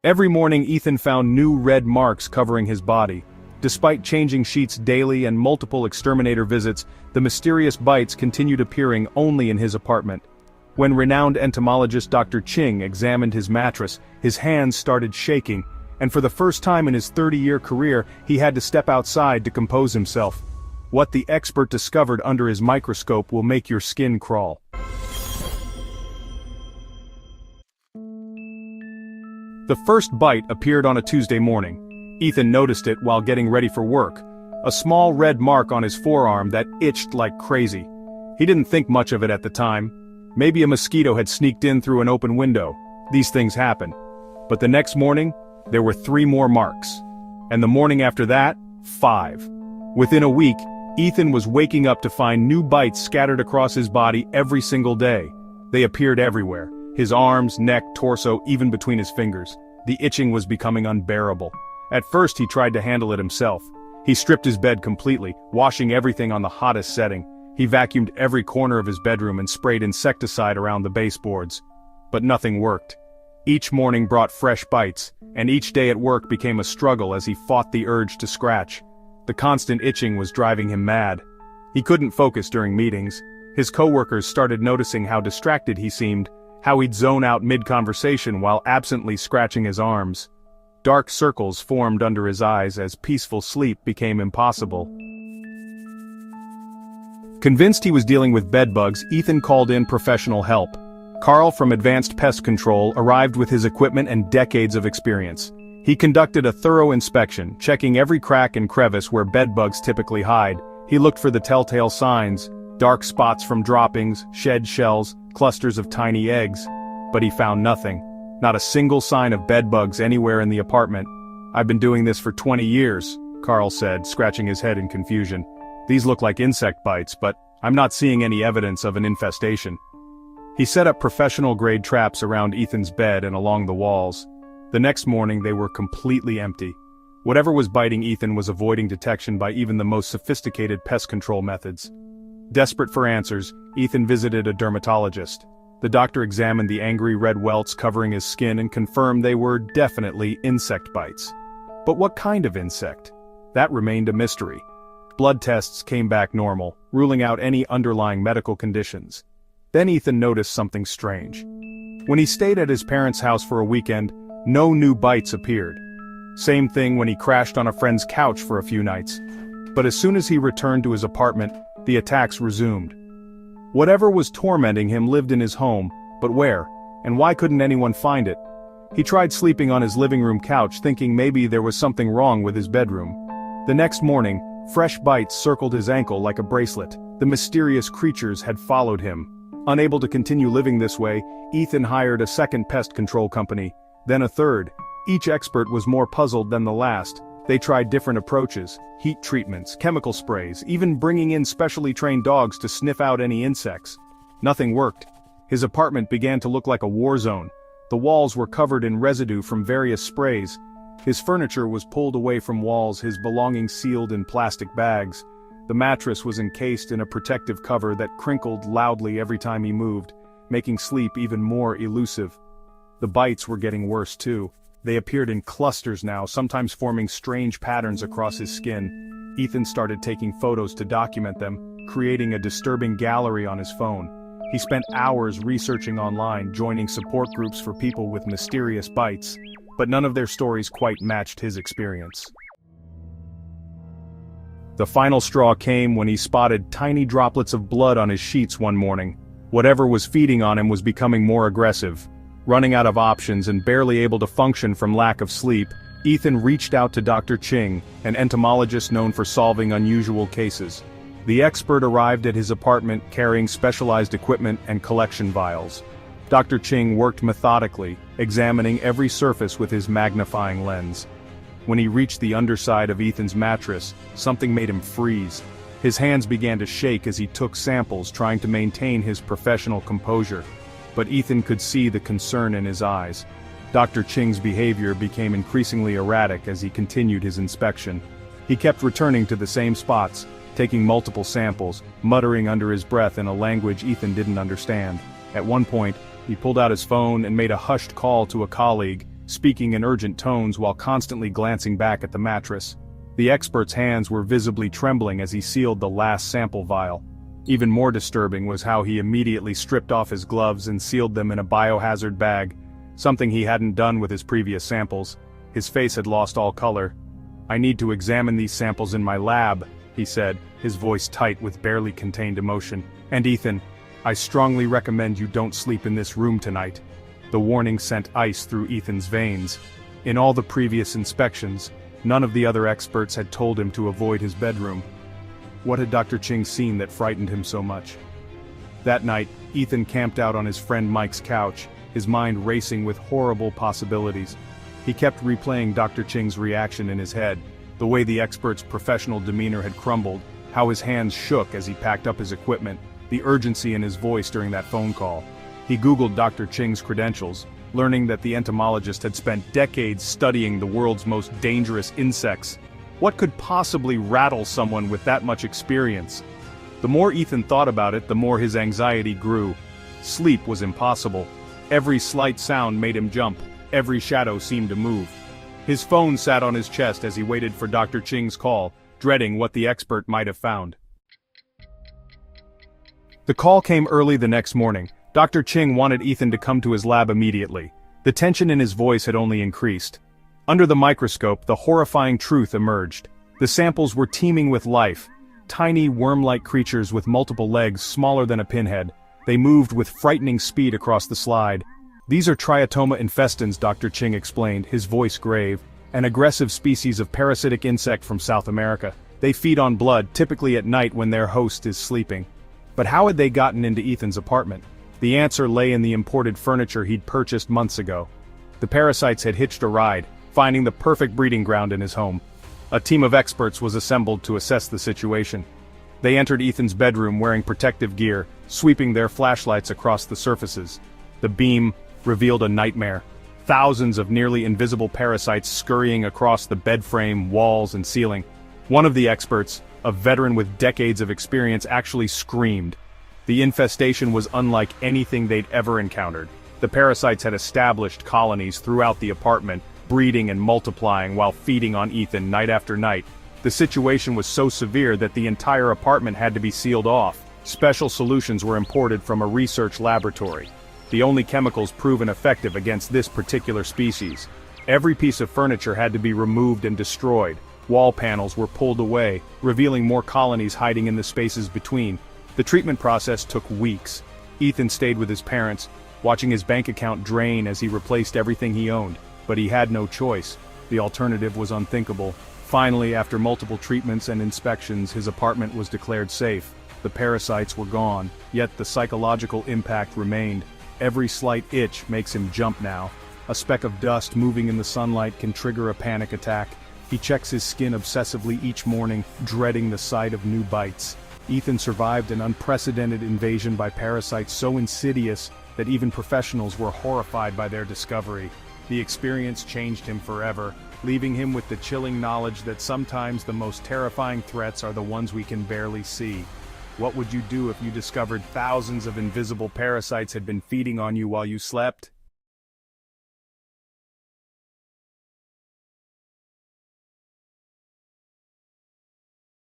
Every morning Ethan found new red marks covering his body. Despite changing sheets daily and multiple exterminator visits, the mysterious bites continued appearing only in his apartment. When renowned entomologist Dr. Ching examined his mattress, his hands started shaking, and for the first time in his 30-year career, he had to step outside to compose himself. What the expert discovered under his microscope will make your skin crawl. The first bite appeared on a Tuesday morning. Ethan noticed it while getting ready for work. A small red mark on his forearm that itched like crazy. He didn't think much of it at the time. Maybe a mosquito had sneaked in through an open window. These things happen. But the next morning, there were 3 more marks. And the morning after that, 5. Within a week, Ethan was waking up to find new bites scattered across his body every single day. They appeared everywhere. His arms, neck, torso, even between his fingers. The itching was becoming unbearable. At first he tried to handle it himself. He stripped his bed completely, washing everything on the hottest setting. He vacuumed every corner of his bedroom and sprayed insecticide around the baseboards. But nothing worked. Each morning brought fresh bites, and each day at work became a struggle as he fought the urge to scratch. The constant itching was driving him mad. He couldn't focus during meetings. His coworkers started noticing how distracted he seemed, how he'd zone out mid-conversation while absently scratching his arms. Dark circles formed under his eyes as peaceful sleep became impossible. Convinced he was dealing with bedbugs, Ethan called in professional help. Carl from Advanced Pest Control arrived with his equipment and decades of experience. He conducted a thorough inspection, checking every crack and crevice where bedbugs typically hide. He looked for the telltale signs, dark spots from droppings, shed shells, clusters of tiny eggs. But he found nothing. Not a single sign of bedbugs anywhere in the apartment. "I've been doing this for 20 years, Carl said, scratching his head in confusion. "These look like insect bites, but I'm not seeing any evidence of an infestation." He set up professional-grade traps around Ethan's bed and along the walls. The next morning they were completely empty. Whatever was biting Ethan was avoiding detection by even the most sophisticated pest control methods. Desperate for answers, Ethan visited a dermatologist. The doctor examined the angry red welts covering his skin and confirmed they were definitely insect bites. But what kind of insect? That remained a mystery. Blood tests came back normal, ruling out any underlying medical conditions. Then Ethan noticed something strange. When he stayed at his parents' house for a weekend, no new bites appeared. Same thing when he crashed on a friend's couch for a few nights. But as soon as he returned to his apartment, the attacks resumed. Whatever was tormenting him lived in his home, but where, and why couldn't anyone find it? He tried sleeping on his living room couch thinking maybe there was something wrong with his bedroom. The next morning, fresh bites circled his ankle like a bracelet. The mysterious creatures had followed him. Unable to continue living this way, Ethan hired a second pest control company, then a third. Each expert was more puzzled than the last. They tried different approaches, heat treatments, chemical sprays, even bringing in specially trained dogs to sniff out any insects. Nothing worked. His apartment began to look like a war zone. The walls were covered in residue from various sprays. His furniture was pulled away from walls, his belongings sealed in plastic bags. The mattress was encased in a protective cover that crinkled loudly every time he moved, making sleep even more elusive. The bites were getting worse too. They appeared in clusters now, sometimes forming strange patterns across his skin. Ethan started taking photos to document them, creating a disturbing gallery on his phone. He spent hours researching online, joining support groups for people with mysterious bites, but none of their stories quite matched his experience. The final straw came when he spotted tiny droplets of blood on his sheets one morning. Whatever was feeding on him was becoming more aggressive. Running out of options and barely able to function from lack of sleep, Ethan reached out to Dr. Ching, an entomologist known for solving unusual cases. The expert arrived at his apartment carrying specialized equipment and collection vials. Dr. Ching worked methodically, examining every surface with his magnifying lens. When he reached the underside of Ethan's mattress, something made him freeze. His hands began to shake as he took samples, trying to maintain his professional composure. But Ethan could see the concern in his eyes. Dr. Ching's behavior became increasingly erratic as he continued his inspection. He kept returning to the same spots, taking multiple samples, muttering under his breath in a language Ethan didn't understand. At one point, he pulled out his phone and made a hushed call to a colleague, speaking in urgent tones while constantly glancing back at the mattress. The expert's hands were visibly trembling as he sealed the last sample vial. Even more disturbing was how he immediately stripped off his gloves and sealed them in a biohazard bag, something he hadn't done with his previous samples. His face had lost all color. "I need to examine these samples in my lab," he said, his voice tight with barely contained emotion. "And Ethan, I strongly recommend you don't sleep in this room tonight." The warning sent ice through Ethan's veins. In all the previous inspections, none of the other experts had told him to avoid his bedroom. What had Dr. Ching seen that frightened him so much? That night, Ethan camped out on his friend Mike's couch, his mind racing with horrible possibilities. He kept replaying Dr. Ching's reaction in his head, the way the expert's professional demeanor had crumbled, how his hands shook as he packed up his equipment, the urgency in his voice during that phone call. He Googled Dr. Ching's credentials, learning that the entomologist had spent decades studying the world's most dangerous insects. What could possibly rattle someone with that much experience? The more Ethan thought about it, the more his anxiety grew. Sleep was impossible. Every slight sound made him jump. Every shadow seemed to move. His phone sat on his chest as he waited for Dr. Ching's call, dreading what the expert might have found. The call came early the next morning. Dr. Ching wanted Ethan to come to his lab immediately. The tension in his voice had only increased. Under the microscope, the horrifying truth emerged. The samples were teeming with life. Tiny worm-like creatures with multiple legs smaller than a pinhead. They moved with frightening speed across the slide. "These are Triatoma infestans," Dr. Ching explained, his voice grave. "An aggressive species of parasitic insect from South America. They feed on blood, typically at night when their host is sleeping." But how had they gotten into Ethan's apartment? The answer lay in the imported furniture he'd purchased months ago. The parasites had hitched a ride, finding the perfect breeding ground in his home. A team of experts was assembled to assess the situation. They entered Ethan's bedroom wearing protective gear, sweeping their flashlights across the surfaces. The beam revealed a nightmare. Thousands of nearly invisible parasites scurrying across the bed frame, walls, and ceiling. One of the experts, a veteran with decades of experience, actually screamed. The infestation was unlike anything they'd ever encountered. The parasites had established colonies throughout the apartment, breeding and multiplying while feeding on Ethan night after night. The situation was so severe that the entire apartment had to be sealed off. Special solutions were imported from a research laboratory. The only chemicals proven effective against this particular species. Every piece of furniture had to be removed and destroyed. Wall panels were pulled away, revealing more colonies hiding in the spaces between. The treatment process took weeks. Ethan stayed with his parents, watching his bank account drain as he replaced everything he owned. But he had no choice. The alternative was unthinkable. Finally, after multiple treatments and inspections, his apartment was declared safe. The parasites were gone, yet the psychological impact remained. Every slight itch makes him jump now. A speck of dust moving in the sunlight can trigger a panic attack. He checks his skin obsessively each morning, dreading the sight of new bites. Ethan survived an unprecedented invasion by parasites so insidious that even professionals were horrified by their discovery. The experience changed him forever, leaving him with the chilling knowledge that sometimes the most terrifying threats are the ones we can barely see. What would you do if you discovered thousands of invisible parasites had been feeding on you while you slept?